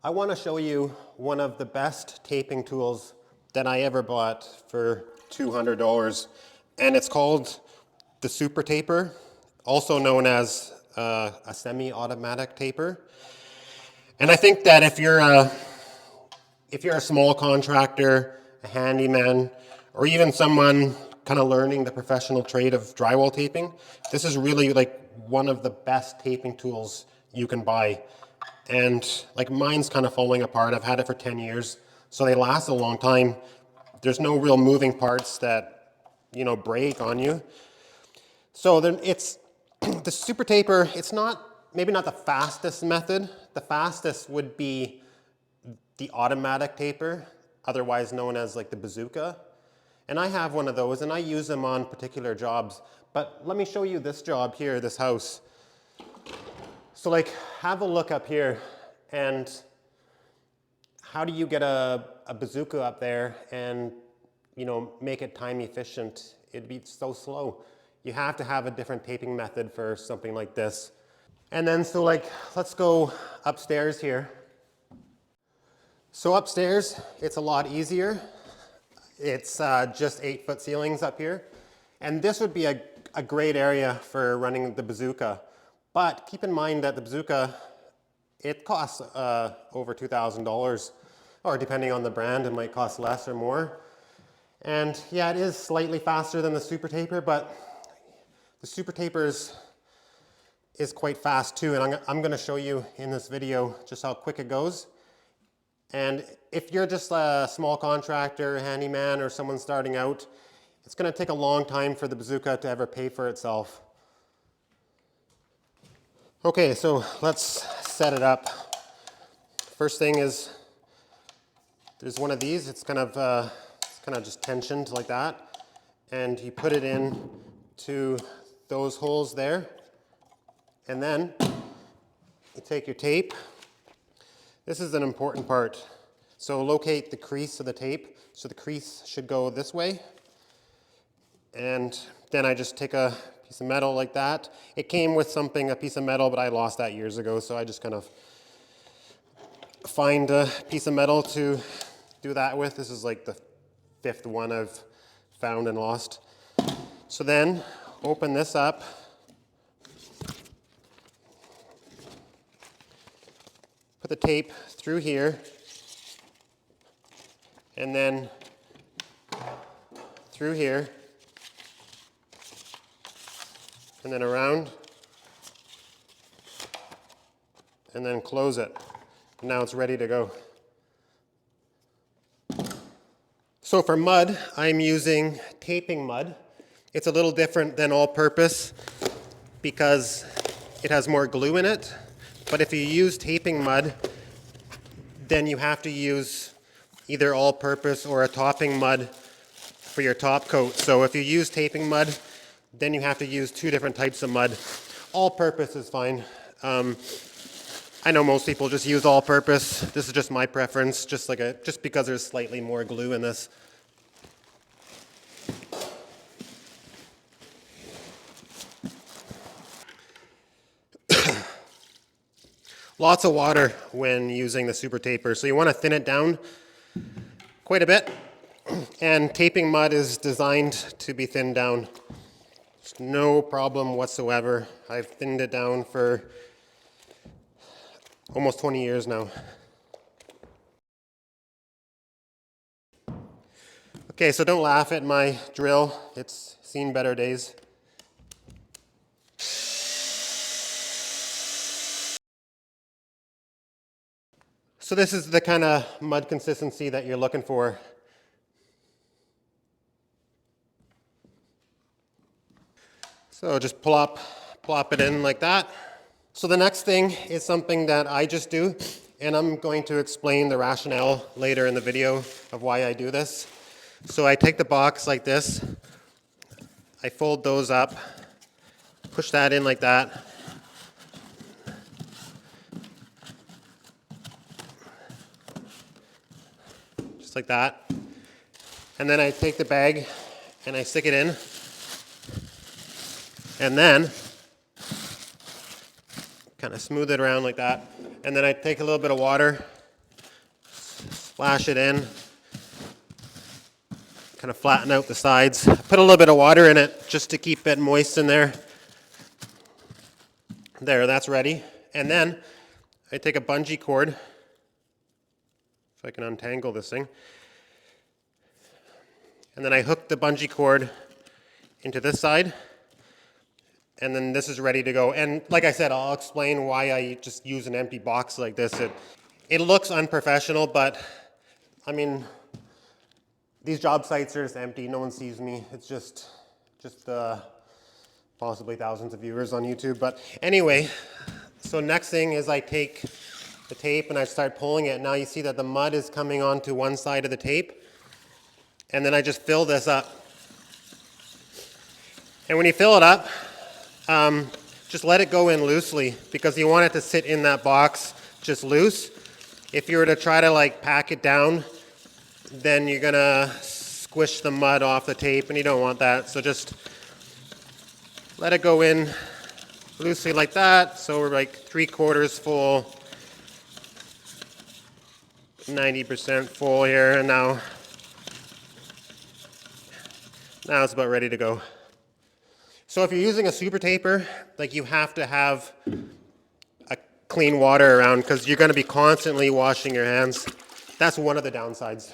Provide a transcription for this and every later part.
I want to show you one of the best taping tools that I ever bought for $200, and it's called the Super Taper, also known as a semi-automatic taper. And I think that if you're a small contractor, a handyman, or even someone kind of learning the professional trade of drywall taping, this is really like one of the best taping tools you can buy. And like mine's kind of falling apart. I've had it for 10 years, so they last a long time. There's no real moving parts that, break on you. So then it's the Super Taper. It's maybe not the fastest method. The fastest would be the automatic taper, otherwise known as like the bazooka. And I have one of those, and I use them on particular jobs. But let me show you this job here, this house. So like, have a look up here, and how do you get a bazooka up there and, make it time efficient? It'd be so slow. You have to have a different taping method for something like this. And then, so like, let's go upstairs here. So upstairs, it's a lot easier. It's just 8-foot ceilings up here. And this would be a great area for running the bazooka. But keep in mind that the bazooka, it costs over $2,000, or depending on the brand, it might cost less or more. And yeah, it is slightly faster than the Super Taper, but the Super Taper is quite fast too. And I'm going to show you in this video just how quick it goes. And if you're just a small contractor, handyman, or someone starting out, it's going to take a long time for the bazooka to ever pay for itself. Okay, so let's set it up. First thing is, there's one of these. It's kind of just tensioned like that, and you put it in to those holes there, and then you take your tape. This is an important part. So locate the crease of the tape. So the crease should go this way, and then I just take a piece of metal like that. It came with a piece of metal, but I lost that years ago, so I just kind of find a piece of metal to do that with. This is like the 5th one I've found and lost. So then open this up. Put the tape through here, and then through here, and then around, and then close it. And now it's ready to go. So for mud, I'm using taping mud. It's a little different than all-purpose because it has more glue in it. But if you use taping mud, then you have to use either all-purpose or a topping mud for your top coat. So if you use taping mud, then you have to use 2 different types of mud. All-purpose is fine. I know most people just use all-purpose. This is just my preference, just because there's slightly more glue in this. Lots of water when using the Super Taper, so you want to thin it down quite a bit. And taping mud is designed to be thinned down. There's no problem whatsoever. I've thinned it down for almost 20 years now. Okay, so don't laugh at my drill. It's seen better days. So this is the kind of mud consistency that you're looking for. So just plop it in like that. So the next thing is something that I just do, and I'm going to explain the rationale later in the video of why I do this. So I take the box like this, I fold those up, push that in like that. Just like that. And then I take the bag and I stick it in. And then kind of smooth it around like that. And then I take a little bit of water Lash it in. Kind of flatten out the sides. Put a little bit of water in it just to keep it moist in there. There, that's ready. And then I take a bungee cord, if I can untangle this thing, and then I hook the bungee cord into this side, and then this is ready to go. And like I said, I'll explain why I just use an empty box like this. It looks unprofessional, but I mean, these job sites are just empty. No one sees me. It's just possibly thousands of viewers on YouTube. But anyway, so next thing is I take the tape and I start pulling it. Now you see that the mud is coming onto one side of the tape. And then I just fill this up. And when you fill it up, just let it go in loosely because you want it to sit in that box just loose. If you were to try to like pack it down, then you're gonna squish the mud off the tape and you don't want that. So just let it go in loosely like that. So we're like 3/4 full, 90% full here, and now it's about ready to go. So if you're using a super taper, like you have to have a clean water around because you're going to be constantly washing your hands. That's one of the downsides.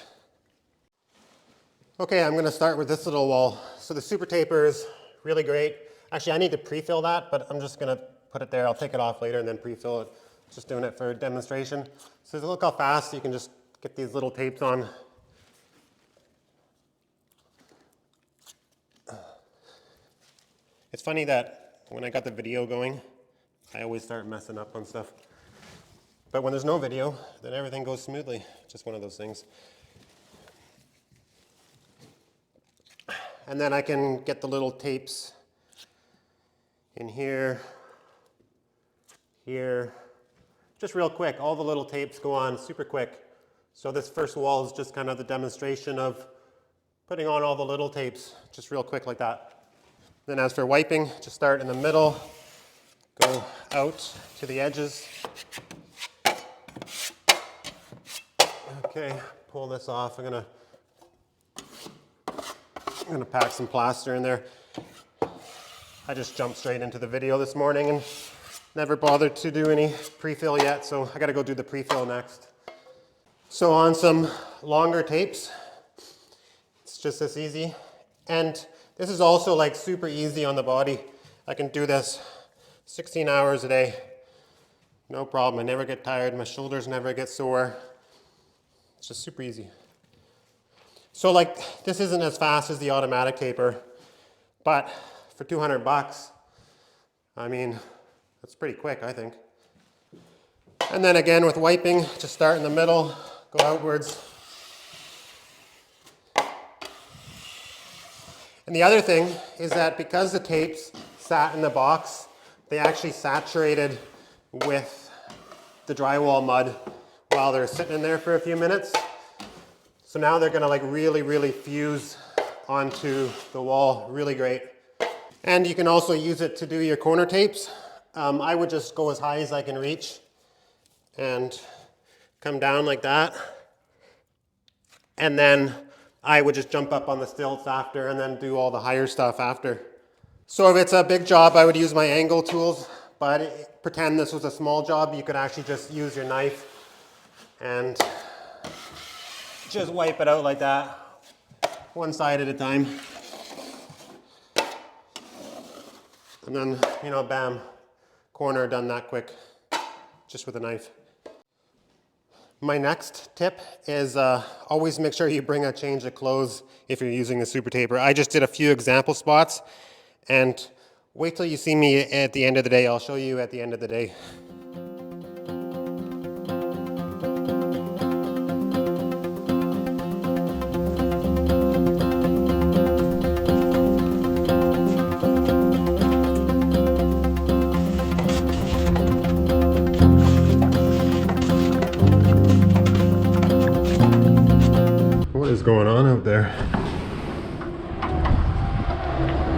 Okay, I'm going to start with this little wall. So the super taper is really great. Actually, I need to pre-fill that, but I'm just going to put it there. I'll take it off later and then pre-fill it. Just doing it for a demonstration. So look how fast you can just get these little tapes on. It's funny that when I got the video going, I always start messing up on stuff. But when there's no video, then everything goes smoothly. Just one of those things. And then I can get the little tapes in here, here. Just real quick, all the little tapes go on super quick. So this first wall is just kind of the demonstration of putting on all the little tapes, just real quick like that. Then as for wiping, just start in the middle, go out to the edges. Okay, pull this off. I'm gonna pack some plaster in there. I just jumped straight into the video this morning and never bothered to do any pre-fill yet, so I gotta go do the pre-fill next. So on some longer tapes, it's just this easy. And this is also like super easy on the body. I can do this 16 hours a day. No problem, I never get tired, my shoulders never get sore. It's just super easy. So like, this isn't as fast as the automatic taper, but for 200 bucks, I mean, that's pretty quick, I think. And then again with wiping, just start in the middle, go outwards. And the other thing is that because the tapes sat in the box, they actually saturated with the drywall mud while they're sitting in there for a few minutes. So now they're gonna like really fuse onto the wall, really great. And you can also use it to do your corner tapes. I would just go as high as I can reach and come down like that. And then I would just jump up on the stilts after and then do all the higher stuff after. So if it's a big job, I would use my angle tools, but pretend this was a small job, you could actually just use your knife and just wipe it out like that, one side at a time. And then, you know, bam, corner done that quick, just with a knife. My next tip is always make sure you bring a change of clothes if you're using the super taper. I just did a few example spots, and wait till you see me at the end of the day. I'll show you at the end of the day. What is going on out there?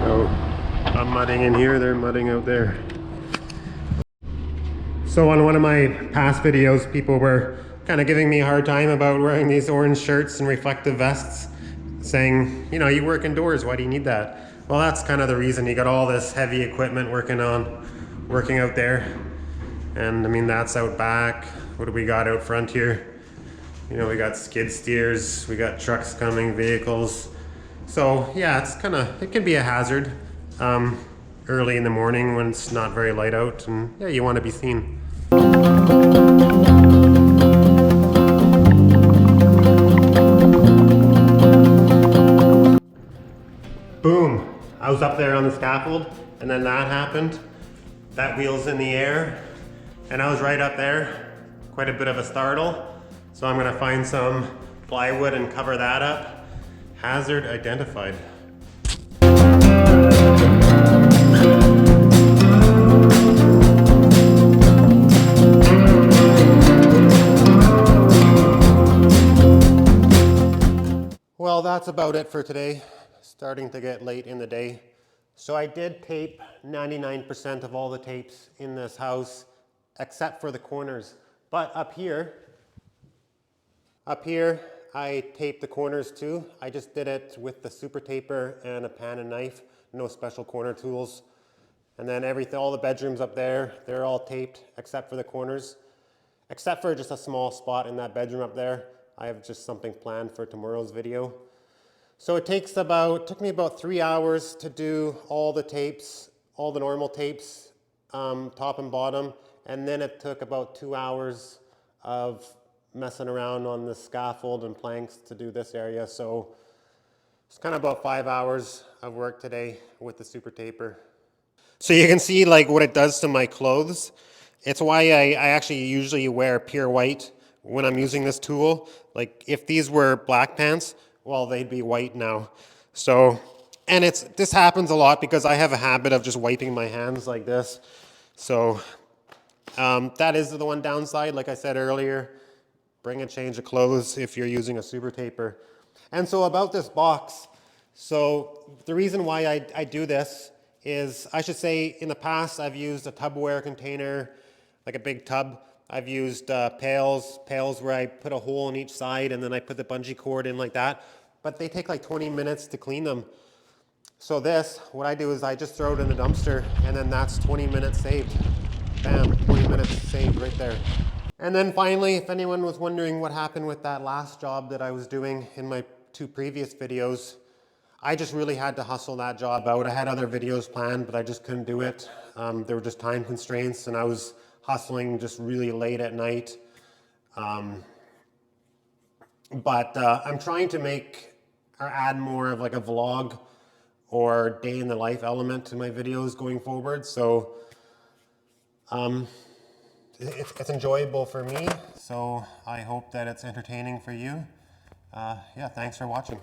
Oh, I'm mudding in here, they're mudding out there. So on one of my past videos, people were kind of giving me a hard time about wearing these orange shirts and reflective vests, saying, you know, you work indoors, why do you need that? Well, that's kind of the reason. You got all this heavy equipment working out there. And I mean, that's out back. What do we got out front here? You know, we got skid steers, we got trucks coming, vehicles. So yeah, it can be a hazard early in the morning when it's not very light out, and yeah, you want to be seen. Boom! I was up there on the scaffold, and then that happened. That wheel's in the air, and I was right up there. Quite a bit of a startle. So I'm gonna find some plywood and cover that up. Hazard identified. Well, that's about it for today. Starting to get late in the day. So I did tape 99% of all the tapes in this house, except for the corners. But up here, I taped the corners too. I just did it with the super taper and a pan and knife, no special corner tools. And then all the bedrooms up there, they're all taped except for the corners. Except for just a small spot in that bedroom up there. I have just something planned for tomorrow's video. So it took me about 3 hours to do all the tapes, all the normal tapes, top and bottom. And then it took about 2 hours of messing around on the scaffold and planks to do this area. So it's kind of about 5 hours of work today with the super taper. So you can see like what it does to my clothes. It's why I actually usually wear pure white when I'm using this tool. Like if these were black pants, well, they'd be white now. So, and this happens a lot because I have a habit of just wiping my hands like this. So that is the one downside, like I said earlier. Bring a change of clothes if you're using a super taper. And so about this box, so the reason why I do this is, I should say, in the past I've used a Tupperware container, like a big tub. I've used pails where I put a hole in each side and then I put the bungee cord in like that. But they take like 20 minutes to clean them. So what I do is I just throw it in the dumpster, and then that's 20 minutes saved. Bam, 20 minutes saved right there. And then finally, if anyone was wondering what happened with that last job that I was doing in my 2 previous videos, I just really had to hustle that job out. I had other videos planned, but I just couldn't do it. There were just time constraints, and I was hustling just really late at night. But I'm trying to make or add more of like a vlog or day in the life element to my videos going forward. So it's enjoyable for me. So I hope that it's entertaining for you. Yeah, thanks for watching.